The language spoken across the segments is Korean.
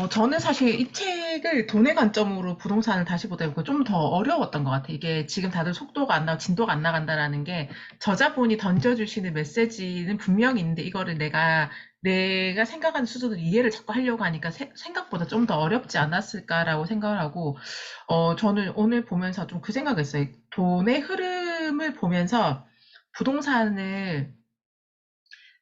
저는 사실 이 책을 돈의 관점으로 부동산을 다시 보다 보니까 좀 더 어려웠던 것 같아요. 이게 지금 다들 속도가 안 나고 진도가 안 나간다라는 게 저자분이 던져주시는 메시지는 분명히 있는데 이거를 내가 생각하는 수준으로 이해를 자꾸 하려고 하니까 생각보다 좀 더 어렵지 않았을까라고 생각을 하고, 저는 오늘 보면서 좀 그 생각을 했어요. 돈의 흐름을 보면서 부동산을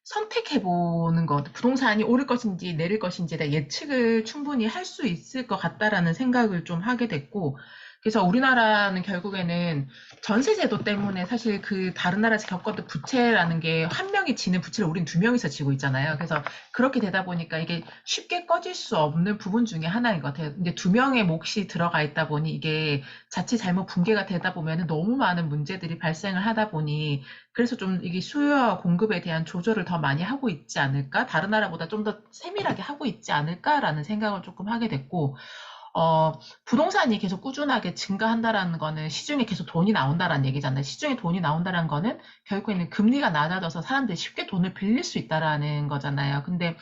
선택해보는 것, 부동산이 오를 것인지 내릴 것인지에 대한 예측을 충분히 할 수 있을 것 같다라는 생각을 좀 하게 됐고, 그래서 우리나라는 결국에는 전세제도 때문에 사실 그 다른 나라에서 겪었던 부채라는 게 한 명이 지는 부채를 우린 두 명이서 지고 있잖아요. 그래서 그렇게 되다 보니까 이게 쉽게 꺼질 수 없는 부분 중에 하나인 것 같아요. 근데 두 명의 몫이 들어가 있다 보니 이게 자칫 잘못 붕괴가 되다 보면 너무 많은 문제들이 발생을 하다 보니 그래서 좀 이게 수요와 공급에 대한 조절을 더 많이 하고 있지 않을까? 다른 나라보다 좀 더 세밀하게 하고 있지 않을까라는 생각을 조금 하게 됐고, 어, 부동산이 계속 꾸준하게 증가한다라는 거는 시중에 계속 돈이 나온다라는 얘기잖아요. 시중에 돈이 나온다라는 거는 결국에는 금리가 낮아져서 사람들이 쉽게 돈을 빌릴 수 있다라는 거잖아요. 근데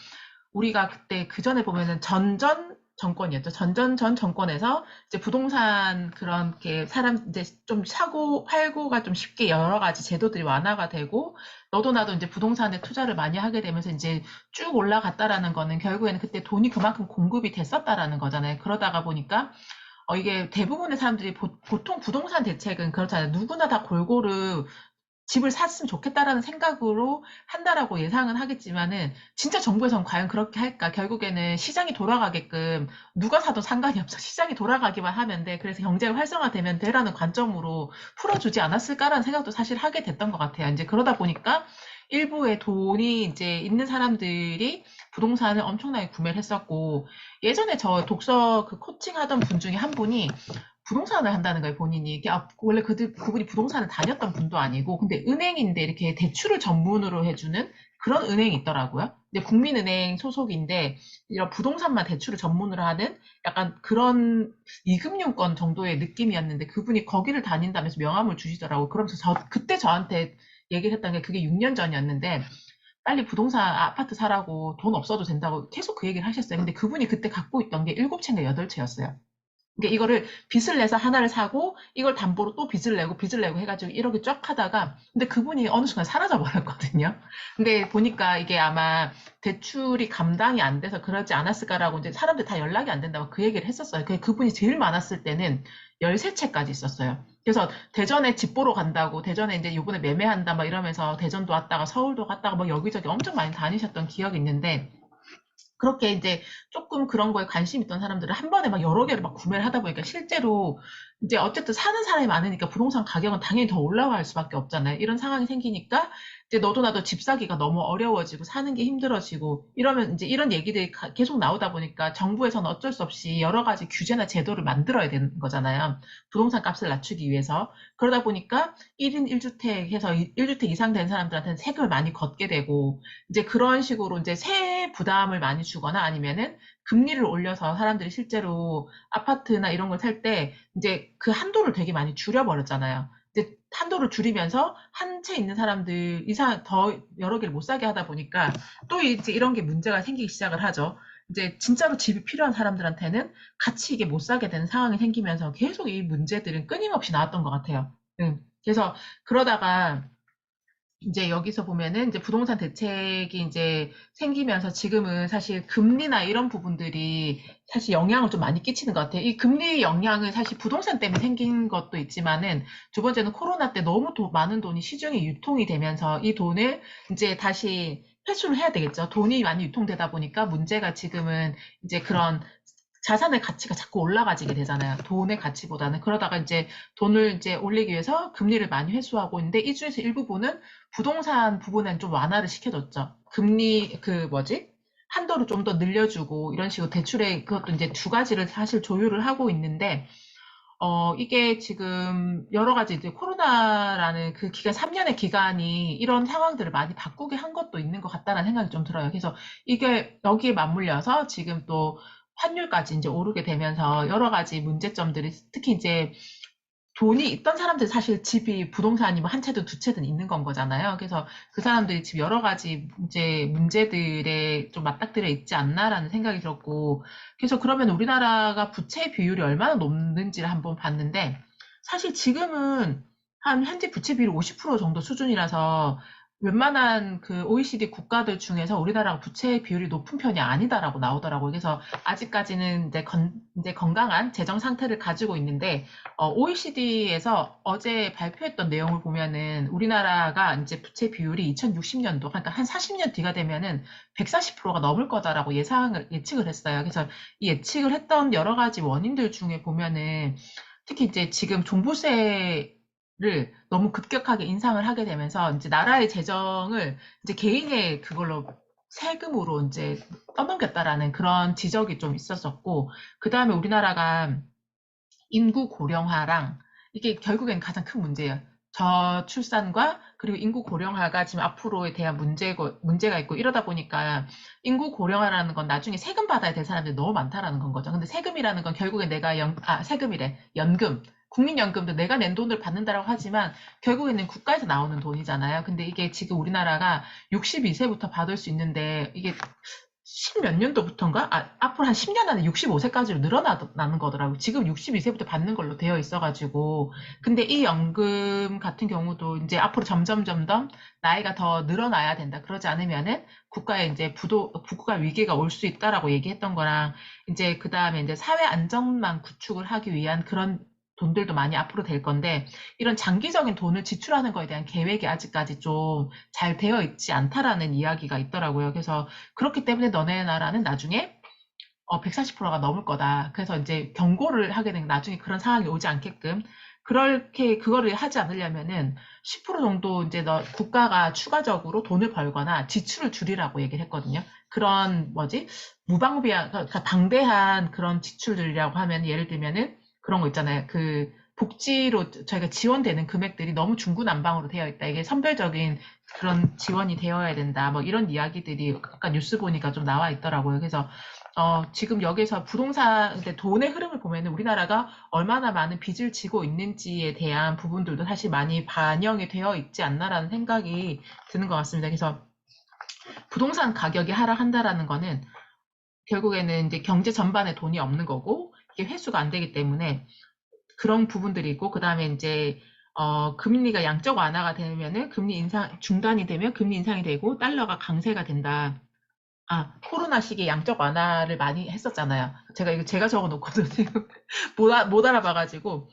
우리가 그때 그 전에 보면은 전전 정권이었죠. 전전 전 정권에서 이제 부동산 그런 게 사람 이제 좀 사고 팔고가 좀 쉽게 여러 가지 제도들이 완화가 되고 너도 나도 이제 부동산에 투자를 많이 하게 되면서 이제 쭉 올라갔다라는 거는 결국에는 그때 돈이 그만큼 공급이 됐었다라는 거잖아요. 그러다가 보니까 이게 대부분의 사람들이 보통 부동산 대책은 그렇잖아요. 누구나 다 골고루 집을 샀으면 좋겠다라는 생각으로 한다라고 예상은 하겠지만은 진짜 정부에서는 과연 그렇게 할까? 결국에는 시장이 돌아가게끔 누가 사도 상관이 없어. 시장이 돌아가기만 하면 돼. 그래서 경제가 활성화되면 돼라는 관점으로 풀어주지 않았을까라는 생각도 사실 하게 됐던 것 같아요. 이제 그러다 보니까 일부의 돈이 이제 있는 사람들이 부동산을 엄청나게 구매를 했었고 예전에 저 독서 그 코칭 하던 분 중에 한 분이 부동산을 한다는 거예요, 본인이. 원래 그분이 부동산을 다녔던 분도 아니고, 근데 은행인데 이렇게 대출을 전문으로 해주는 그런 은행이 있더라고요. 근데 국민은행 소속인데, 이런 부동산만 대출을 전문으로 하는 약간 그런 이금융권 정도의 느낌이었는데, 그분이 거기를 다닌다면서 명함을 주시더라고요. 그러면서 그때 저한테 얘기를 했던 게 그게 6년 전이었는데, 빨리 부동산 아파트 사라고 돈 없어도 된다고 계속 그 얘기를 하셨어요. 근데 그분이 그때 갖고 있던 게 7채인가 8채였어요. 그러니까 이거를 빚을 내서 하나를 사고 이걸 담보로 또 빚을 내고 해가지고 이렇게 쫙 하다가 근데 그분이 어느 순간 사라져 버렸거든요. 근데 보니까 이게 아마 대출이 감당이 안 돼서 그러지 않았을까라고 이제 사람들 다 연락이 안 된다고 그 얘기를 했었어요. 그분이 제일 많았을 때는 13채까지 있었어요. 그래서 대전에 집 보러 간다고 대전에 이제 요번에 매매한다 막 이러면서 대전도 왔다가 서울도 갔다가 막 여기저기 엄청 많이 다니셨던 기억이 있는데 그렇게 이제 조금 그런 거에 관심 있던 사람들은 한 번에 막 여러 개를 막 구매를 하다 보니까 실제로 이제 어쨌든 사는 사람이 많으니까 부동산 가격은 당연히 더 올라갈 수밖에 없잖아요. 이런 상황이 생기니까 이제 너도 나도 집 사기가 너무 어려워지고 사는 게 힘들어지고 이러면 이제 이런 얘기들이 계속 나오다 보니까 정부에서는 어쩔 수 없이 여러 가지 규제나 제도를 만들어야 되는 거잖아요. 부동산 값을 낮추기 위해서. 그러다 보니까 1인 1주택 해서 1주택 이상 된 사람들한테는 세금을 많이 걷게 되고 이제 그런 식으로 이제 세액 부담을 많이 주거나 아니면은 금리를 올려서 사람들이 실제로 아파트나 이런 걸 살 때 이제 그 한도를 되게 많이 줄여버렸잖아요. 이제 한도를 줄이면서 한 채 있는 사람들 이상 더 여러 개를 못 사게 하다 보니까 또 이제 이런 게 문제가 생기기 시작을 하죠. 이제 진짜로 집이 필요한 사람들한테는 같이 이게 못 사게 되는 상황이 생기면서 계속 이 문제들은 끊임없이 나왔던 것 같아요. 그래서 그러다가 이제 여기서 보면은 이제 부동산 대책이 이제 생기면서 지금은 사실 금리나 이런 부분들이 사실 영향을 좀 많이 끼치는 것 같아요. 이 금리 영향은 사실 부동산 때문에 생긴 것도 있지만은 두 번째는 코로나 때 너무 많은 돈이 시중에 유통이 되면서 이 돈을 이제 다시 회수를 해야 되겠죠. 돈이 많이 유통되다 보니까 문제가 지금은 이제 그런 자산의 가치가 자꾸 올라가지게 되잖아요. 돈의 가치보다는. 그러다가 이제 돈을 이제 올리기 위해서 금리를 많이 회수하고 있는데 이 중에서 일부분은 부동산 부분엔 좀 완화를 시켜줬죠. 금리 그 뭐지? 한도를 좀 더 늘려주고 이런 식으로 대출에 그것도 이제 두 가지를 사실 조율을 하고 있는데 이게 지금 여러 가지 이제 코로나라는 그 기간 3년의 기간이 이런 상황들을 많이 바꾸게 한 것도 있는 것 같다는 생각이 좀 들어요. 그래서 이게 여기에 맞물려서 지금 또 환율까지 이제 오르게 되면서 여러 가지 문제점들이 특히 이제 돈이 있던 사람들 사실 집이 부동산이 뭐 한 채든 두 채든 있는 건 거잖아요. 그래서 그 사람들이 지금 여러 가지 문제들에 좀 맞닥뜨려 있지 않나라는 생각이 들었고, 그래서 그러면 우리나라가 부채 비율이 얼마나 높는지를 한번 봤는데, 사실 지금은 한 현재 부채 비율 50% 정도 수준이라서 웬만한 그 OECD 국가들 중에서 우리나라가 부채 비율이 높은 편이 아니다라고 나오더라고요. 그래서 아직까지는 이제 건강한 재정 상태를 가지고 있는데, OECD에서 어제 발표했던 내용을 보면은 우리나라가 이제 부채 비율이 2060년도, 그러니까 한 40년 뒤가 되면은 140%가 넘을 거다라고 예측을 했어요. 그래서 이 예측을 했던 여러 가지 원인들 중에 보면은 특히 이제 지금 종부세를 너무 급격하게 인상을 하게 되면서 이제 나라의 재정을 이제 개인의 그걸로 세금으로 이제 떠넘겼다라는 그런 지적이 좀 있었었고, 그 다음에 우리나라가 인구 고령화랑 이게 결국엔 가장 큰 문제예요. 저출산과 그리고 인구 고령화가 지금 앞으로에 대한 문제가 있고 이러다 보니까 인구 고령화라는 건 나중에 세금 받아야 될 사람들이 너무 많다라는 건 거죠. 근데 세금이라는 건 결국에 세금이래. 연금. 국민연금도 내가 낸 돈을 받는다라고 하지만 결국에는 국가에서 나오는 돈이잖아요. 근데 이게 지금 우리나라가 62세부터 받을 수 있는데 이게 십몇 년도부터인가? 앞으로 한 10년 안에 65세까지로 늘어나는 거더라고요. 지금 62세부터 받는 걸로 되어 있어가지고. 근데 이 연금 같은 경우도 이제 앞으로 점점 나이가 더 늘어나야 된다. 그러지 않으면은 국가에 이제 국가 위기가 올 수 있다라고 얘기했던 거랑, 이제 그 다음에 이제 사회 안정망 구축을 하기 위한 그런 돈들도 많이 앞으로 될 건데, 이런 장기적인 돈을 지출하는 거에 대한 계획이 아직까지 좀 잘 되어 있지 않다라는 이야기가 있더라고요. 그래서 그렇기 때문에 너네 나라는 나중에 140%가 넘을 거다. 그래서 이제 경고를 하게 된 나중에 그런 상황이 오지 않게끔 그렇게 그거를 하지 않으려면은 10% 정도 이제 국가가 추가적으로 돈을 벌거나 지출을 줄이라고 얘기를 했거든요. 그런 무방비한 그러니까 방대한 그런 지출들이라고 하면 예를 들면은 그런 거 있잖아요. 그 복지로 저희가 지원되는 금액들이 너무 중구난방으로 되어 있다. 이게 선별적인 그런 지원이 되어야 된다. 뭐 이런 이야기들이 아까 뉴스 보니까 좀 나와 있더라고요. 그래서 지금 여기서 부동산, 돈의 흐름을 보면은 우리나라가 얼마나 많은 빚을 지고 있는지에 대한 부분들도 사실 많이 반영이 되어 있지 않나라는 생각이 드는 것 같습니다. 그래서 부동산 가격이 하락한다라는 거는 결국에는 이제 경제 전반에 돈이 없는 거고, 이게 회수가 안 되기 때문에 그런 부분들이 있고, 그 다음에 이제 금리가 양적 완화가 되면은 금리 인상 중단이 되면 금리 인상이 되고 달러가 강세가 된다. 코로나 시기에 양적 완화를 많이 했었잖아요. 제가 적어놓거든요. 못 알아봐가지고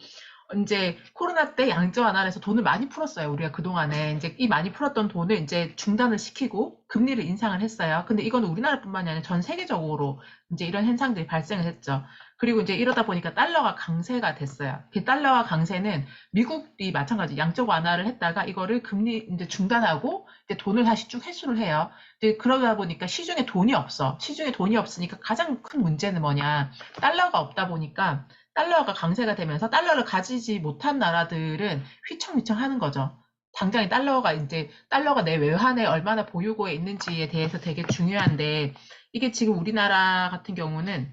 이제 코로나 때 양적 완화를 해서 돈을 많이 풀었어요. 우리가 그동안에 이제 이 많이 풀었던 돈을 이제 중단을 시키고 금리를 인상을 했어요. 근데 이건 우리나라뿐만이 아니라 전 세계적으로 이제 이런 현상들이 발생을 했죠. 그리고 이제 이러다 보니까 달러가 강세가 됐어요. 그 달러와 강세는 미국이 마찬가지 양적 완화를 했다가 이거를 금리 이제 중단하고 이제 돈을 다시 쭉 회수를 해요. 이제 그러다 보니까 시중에 돈이 없어. 시중에 돈이 없으니까 가장 큰 문제는 뭐냐? 달러가 없다 보니까 달러가 강세가 되면서 달러를 가지지 못한 나라들은 휘청휘청 하는 거죠. 당장에 달러가 내 외환에 얼마나 보유고에 있는지에 대해서 되게 중요한데, 이게 지금 우리나라 같은 경우는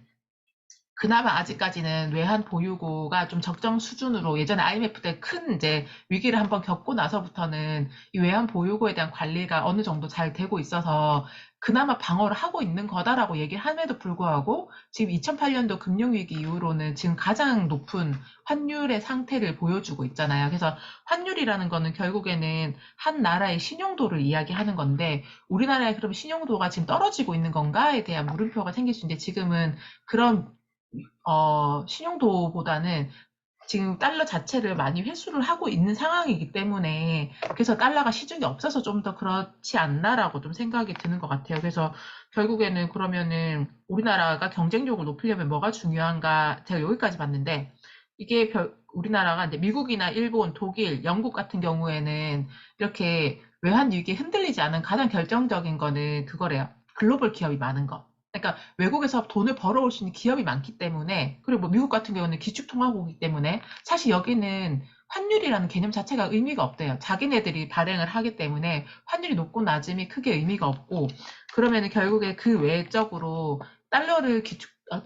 그나마 아직까지는 외환 보유고가 좀 적정 수준으로, 예전에 IMF 때 큰 이제 위기를 한번 겪고 나서부터는 이 외환 보유고에 대한 관리가 어느 정도 잘 되고 있어서 그나마 방어를 하고 있는 거다라고 얘기를 함에도 불구하고 지금 2008년도 금융위기 이후로는 지금 가장 높은 환율의 상태를 보여주고 있잖아요. 그래서 환율이라는 거는 결국에는 한 나라의 신용도를 이야기하는 건데, 우리나라의 그럼 신용도가 지금 떨어지고 있는 건가에 대한 물음표가 생길 수 있는데, 지금은 그런 신용도보다는 지금 달러 자체를 많이 회수를 하고 있는 상황이기 때문에, 그래서 달러가 시중에 없어서 좀 더 그렇지 않나라고 좀 생각이 드는 것 같아요. 그래서 결국에는 그러면은 우리나라가 경쟁력을 높이려면 뭐가 중요한가, 제가 여기까지 봤는데, 이게 우리나라가 이제 미국이나 일본, 독일, 영국 같은 경우에는 이렇게 외환 위기에 흔들리지 않은 가장 결정적인 거는 그거래요. 글로벌 기업이 많은 거. 그러니까 외국에서 돈을 벌어올 수 있는 기업이 많기 때문에, 그리고 뭐 미국 같은 경우는 기축통화국이기 때문에 사실 여기는 환율이라는 개념 자체가 의미가 없대요. 자기네들이 발행을 하기 때문에 환율이 높고 낮음이 크게 의미가 없고, 그러면은 결국에 그 외적으로 달러를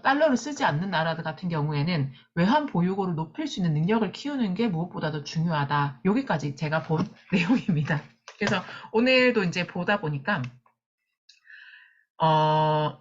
달러를 쓰지 않는 나라들 같은 경우에는 외환 보유고를 높일 수 있는 능력을 키우는 게 무엇보다도 중요하다. 여기까지 제가 본 내용입니다. 그래서 오늘도 이제 보다 보니까 어,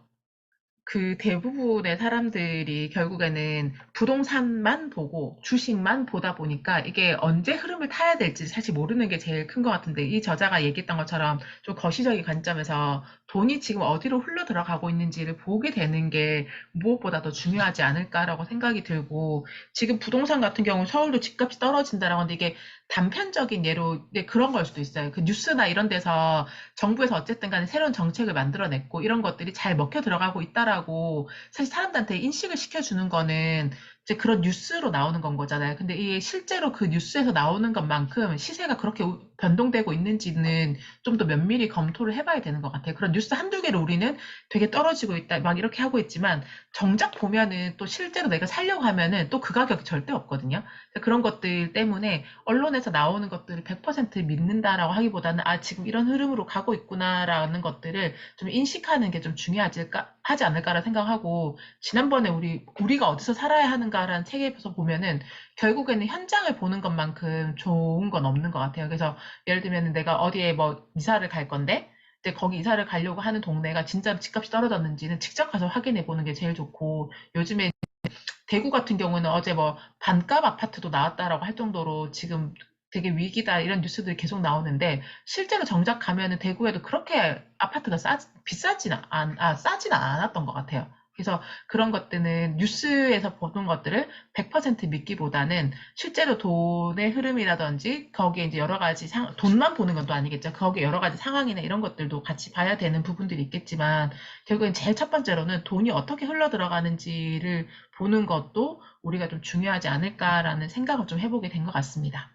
그 대부분의 사람들이 결국에는 부동산만 보고 주식만 보다 보니까 이게 언제 흐름을 타야 될지 사실 모르는 게 제일 큰 것 같은데 이 저자가 얘기했던 것처럼 좀 거시적인 관점에서 돈이 지금 어디로 흘러 들어가고 있는지를 보게 되는 게 무엇보다 더 중요하지 않을까라고 생각이 들고 지금 부동산 같은 경우 서울도 집값이 떨어진다라고 하는데 이게 단편적인 예로 그런 걸 수도 있어요. 그 뉴스나 이런 데서 정부에서 어쨌든 간에 새로운 정책을 만들어냈고 이런 것들이 잘 먹혀 들어가고 있다라고 사실 사람들한테 인식을 시켜주는 거는 이제 그런 뉴스로 나오는 건 거잖아요. 근데 이게 실제로 그 뉴스에서 나오는 것만큼 시세가 그렇게 변동되고 있는지는 좀 더 면밀히 검토를 해봐야 되는 것 같아요. 그런 뉴스 한두 개로 우리는 되게 떨어지고 있다, 막 이렇게 하고 있지만 정작 보면은 또 실제로 내가 살려고 하면은 또 그 가격이 절대 없거든요. 그런 것들 때문에 언론에서 나오는 것들을 100% 믿는다라고 하기보다는 아 지금 이런 흐름으로 가고 있구나라는 것들을 좀 인식하는 게 좀 중요하지 하지 않을까라 생각하고 지난번에 우리가 어디서 살아야 하는가라는 책에서 보면은 결국에는 현장을 보는 것만큼 좋은 건 없는 것 같아요. 그래서 예를 들면 내가 어디에 뭐 이사를 갈 건데 이제 거기 이사를 가려고 하는 동네가 진짜 집값이 떨어졌는지는 직접 가서 확인해 보는 게 제일 좋고 요즘에 대구 같은 경우는 어제 뭐 반값 아파트도 나왔다라고 할 정도로 지금 되게 위기다 이런 뉴스들이 계속 나오는데 실제로 정작 가면은 대구에도 그렇게 아파트가 싸지는 않았던 것 같아요. 그래서 그런 것들은 뉴스에서 보는 것들을 100% 믿기보다는 실제로 돈의 흐름이라든지 거기에 이제 여러 가지 돈만 보는 건 또 아니겠죠. 거기에 여러 가지 상황이나 이런 것들도 같이 봐야 되는 부분들이 있겠지만 결국엔 제일 첫 번째로는 돈이 어떻게 흘러 들어가는지를 보는 것도 우리가 좀 중요하지 않을까라는 생각을 좀 해보게 된 것 같습니다.